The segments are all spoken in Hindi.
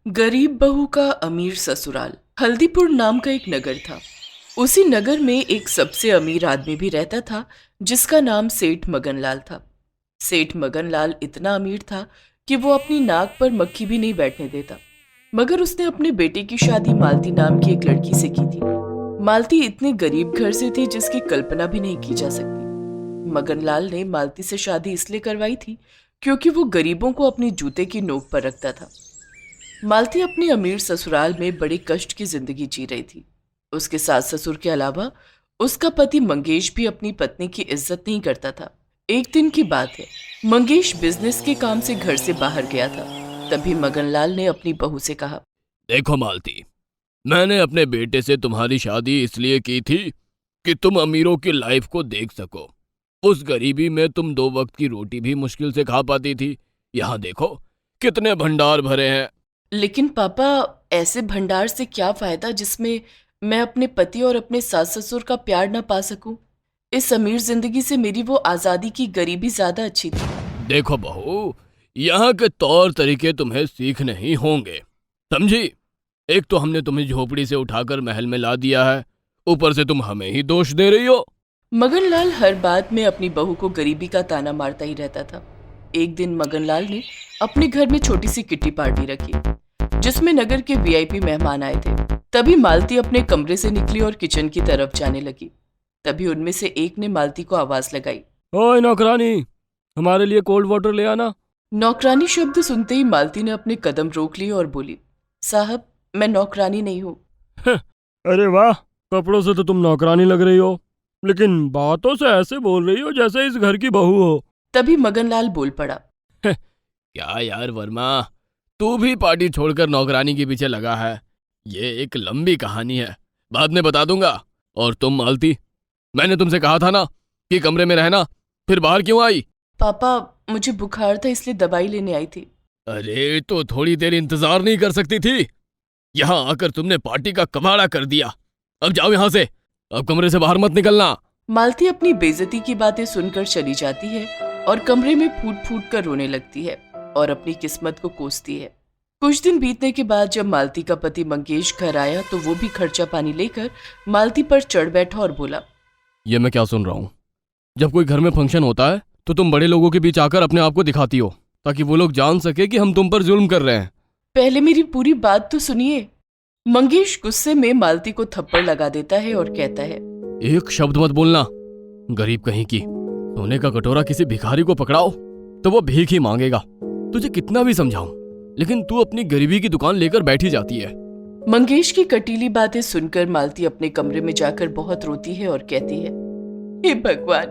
गरीब बहू का अमीर ससुराल। हल्दीपुर नाम का एक नगर था। उसी नगर में एक सबसे अमीर आदमी भी रहता था, जिसका नाम सेठ मगनलाल था। सेठ मगनलाल इतना अमीर था कि वो अपनी नाक पर मक्खी भी नहीं बैठने देता। मगर उसने अपने बेटे की शादी मालती नाम की एक लड़की से की थी। मालती इतने गरीब घर से थी जिसकी कल्पना भी नहीं की जा सकती। मगनलाल ने मालती से शादी इसलिए करवाई थी क्योंकि वो गरीबों को अपनी जूते की नोक पर रखता था। मालती अपने अमीर ससुराल में बड़े कष्ट की जिंदगी जी रही थी। उसके सास ससुर के अलावा उसका पति मंगेश भी अपनी पत्नी की इज्जत नहीं करता था। एक दिन की बात है, मंगेश बिजनेस के काम से घर से बाहर गया था। तभी मगनलाल ने अपनी बहू से कहा, देखो मालती, मैंने अपने बेटे से तुम्हारी शादी इसलिए की थी कि तुम अमीरों की लाइफ को देख सको। उस गरीबी में तुम 2 वक्त की रोटी भी मुश्किल से खा पाती थी। यहाँ देखो कितने भंडार भरे हैं। लेकिन पापा, ऐसे भंडार से क्या फायदा जिसमें मैं अपने पति और अपने सास ससुर का प्यार न पा सकूं। इस अमीर जिंदगी से मेरी वो आजादी की गरीबी ज्यादा अच्छी थी। देखो बहू, यहाँ के तौर तरीके तुम्हें सीखने ही होंगे, समझी? एक तो हमने तुम्हें झोपड़ी से उठाकर महल में ला दिया है, ऊपर से तुम हमें ही दोष दे रही हो। मगनलाल हर बात में अपनी बहू को गरीबी का ताना मारता ही रहता था। एक दिन मगनलाल ने अपने घर में छोटी सी किट्टी पार्टी रखी, जिसमें नगर के वीआईपी मेहमान आए थे। तभी मालती अपने कमरे से निकली और किचन की तरफ जाने लगी। तभी उनमें से एक ने मालती को आवाज लगाई, ओए नौकरानी, हमारे लिए कोल्ड वाटर ले आना। नौकरानी शब्द सुनते ही मालती ने अपने कदम रोक लिए और बोली, साहब, मैं नौकरानी नहीं हूँ। अरे वाह, कपड़ों से तो तुम नौकरानी लग रही हो, लेकिन बातों से ऐसे बोल रही हो जैसे इस घर की बहू हो। तभी मगनलाल बोल पड़ा, क्या यार वर्मा, तू भी पार्टी छोड़कर नौकरानी के पीछे लगा है। ये एक लंबी कहानी है, बाद में बता दूंगा। और तुम मालती, मैंने तुमसे कहा था ना कि कमरे में रहना, फिर बाहर क्यों आई? पापा, मुझे बुखार था इसलिए दवाई लेने आई थी। अरे तो थोड़ी देर इंतजार नहीं कर सकती थी? यहाँ आकर तुमने पार्टी का कबाड़ा कर दिया। अब जाओ यहाँ से, अब कमरे से बाहर मत निकलना। मालती अपनी बेइज्जती की बातें सुनकर चली जाती है और कमरे में फूट फूट कर रोने लगती है और अपनी किस्मत को कोसती है। कुछ दिन बीतने के बाद जब मालती का पति मंगेश घर आया तो वो भी खर्चा पानी लेकर मालती पर चढ़ बैठा और बोला, ये मैं क्या सुन रहा हूँ? जब कोई घर में फंक्शन होता है तो तुम बड़े लोगों के बीच आकर अपने आप को दिखाती हो, ताकि वो लोग जान सके कि हम तुम पर जुल्म कर रहे हैं। पहले मेरी पूरी बात तो सुनिए। मंगेश गुस्से में मालती को थप्पड़ लगा देता है और कहता है, एक शब्द मत बोलना, गरीब कहीं की। सोने का कटोरा किसी भिखारी को पकड़ाओ तो वो भीख ही मांगेगा। तुझे कितना भी समझाऊं, लेकिन तू अपनी गरीबी की दुकान लेकर बैठी जाती है। मंगेश की कटीली बातें सुनकर मालती अपने कमरे में जाकर बहुत रोती है और कहती है, हे भगवान,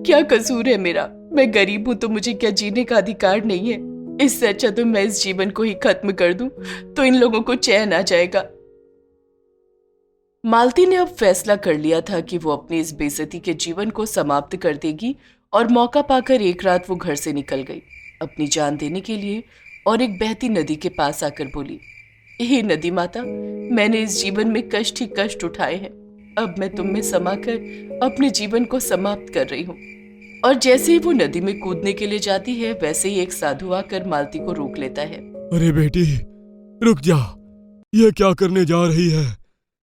क्या कसूर है मेरा? मैं गरीब हूं तो मुझे क्या जीने का अधिकार नहीं है? इससे अच्छा तो मैं इस जीवन को ही खत्म कर दूं तो इन लोगों को चैन आ जाएगा। मालती ने अब फैसला कर लिया था कि वो अपनी इस बेइज्जती के जीवन को समाप्त कर देगी और मौका पाकर एक रात वो घर से निकल गई अपनी जान देने के लिए और एक बहती नदी के पास आकर बोली, हे नदी माता, मैंने इस जीवन में कष्ट ही कष्ट उठाए हैं। अब मैं तुम में समाकर अपने जीवन को समाप्त कर रही हूँ। और जैसे ही वो नदी में कूदने के लिए जाती है, वैसे ही एक साधु आकर मालती को रोक लेता है। अरे बेटी, रुक जा, ये क्या करने जा रही है?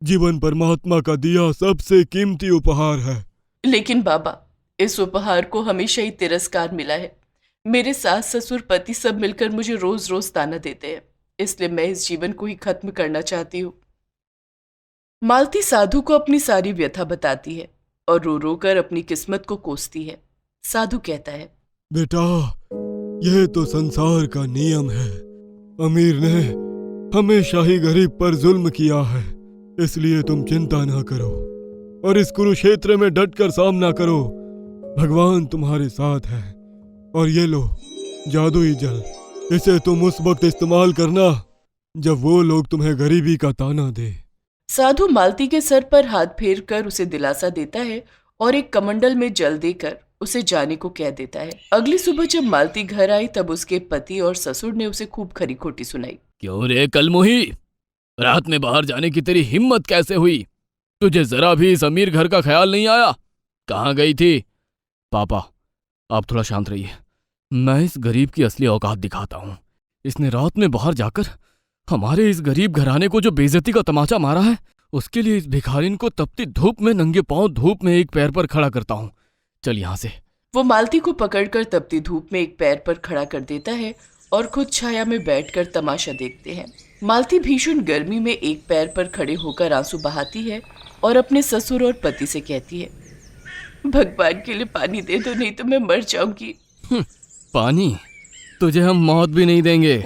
जीवन परमात्मा का दिया सबसे कीमती उपहार है। लेकिन बाबा, इस उपहार को हमेशा ही तिरस्कार मिला है। मेरे सास ससुर पति सब मिलकर मुझे रोज रोज ताना देते हैं, इसलिए मैं इस जीवन को ही खत्म करना चाहती हूँ। मालती साधु को अपनी सारी व्यथा बताती है और रो रो कर अपनी किस्मत को कोसती है। साधु कहता है, बेटा, यह तो संसार का नियम है। अमीर ने हमेशा ही गरीब पर जुल्म किया है, इसलिए तुम चिंता ना करो और इस कुरुक्षेत्र में डटकर सामना करो। भगवान तुम्हारे साथ है। और ये लो जादुई जल, इसे तुम उस वक्त इस्तेमाल करना जब वो लोग तुम्हें गरीबी का ताना दे। साधु मालती के सर पर हाथ फेर कर उसे दिलासा देता है और एक कमंडल में जल देकर उसे जाने को कह देता है। अगली सुबह जब मालती घर आई तब उसके पति और ससुर ने उसे खूब खरी खोटी सुनाई। क्यों रे कलमुही, रात में बाहर जाने की तेरी हिम्मत कैसे हुई? तुझे जरा भी इस अमीर घर का ख्याल नहीं आया? कहाँ गई थी? पापा, आप थोड़ा शांत रहिए, मैं इस गरीब की असली औकात दिखाता हूँ। इसने रात में बाहर जाकर हमारे इस गरीब घराने को जो बेइज्जती का तमाचा मारा है, उसके लिए इस भिखारिन को तपती धूप में नंगे पांव धूप में एक पैर पर खड़ा करता हूँ। चल यहाँ से। वो मालती को पकड़कर तपती धूप में एक पैर पर खड़ा कर देता है और खुद छाया में बैठकर तमाशा देखते हैं। मालती भीषण गर्मी में एक पैर पर खड़े होकर आंसू बहाती है और अपने ससुर और पति से कहती है, भगवान के लिए पानी दे दो, नहीं तो मैं मर जाऊंगी। पानी? तुझे हम मौत भी नहीं देंगे।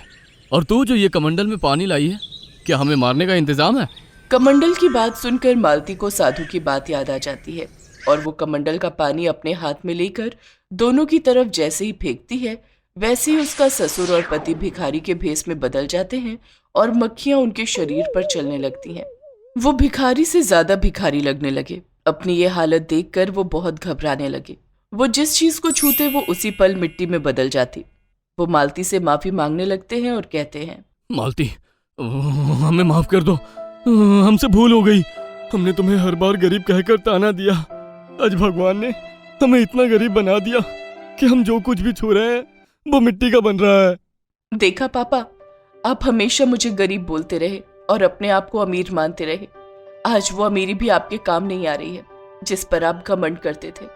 और तू जो ये कमंडल में पानी लाई है, क्या हमें मारने का इंतजाम है? कमंडल की बात सुनकर मालती को साधु की बात याद आ जाती है और वो कमंडल का पानी अपने हाथ में लेकर दोनों की तरफ जैसे ही फेंकती है, वैसे ही उसका ससुर और पति भिखारी के भेष में बदल जाते हैं और मक्खियां उनके शरीर पर चलने लगती हैं। वो भिखारी से ज्यादा भिखारी लगने लगे। अपनी ये हालत देखकर वो बहुत घबराने लगे। वो जिस चीज को छूते वो उसी पल मिट्टी में बदल जाती। वो मालती से माफी मांगने लगते हैं और कहते हैं, मालती, हमें माफ कर दो, हमसे भूल हो गई। हमने तुम्हें हर बार गरीब कहकर ताना दिया। आज भगवान ने हमें इतना गरीब बना दिया कि हम जो कुछ भी छू रहे हैं वो मिट्टी का बन रहा है। देखा पापा, आप हमेशा मुझे गरीब बोलते रहे और अपने आप को अमीर मानते रहे। आज वो अमीरी भी आपके काम नहीं आ रही है जिस पर आप घमंड करते थे।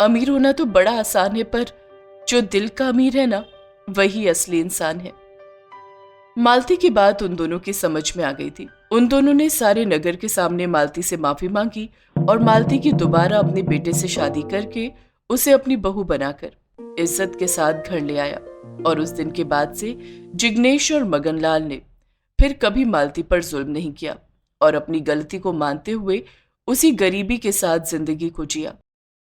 अमीर होना तो बड़ा आसान है, पर जो दिल का अमीर है ना, वही असली इंसान है। मालती की बात उन दोनों की समझ में आ गई थी। उन दोनों ने सारे नगर के सामने मालती से माफी मांगी और मालती की दोबारा अपने बेटे से शादी करके उसे अपनी बहू बनाकर इज्जत के साथ घर ले आया। और उस दिन के बाद से जिग्नेश और मगनलाल ने फिर कभी मालती पर जुल्म नहीं किया और अपनी गलती को मानते हुए उसी गरीबी के साथ जिंदगी को जिया।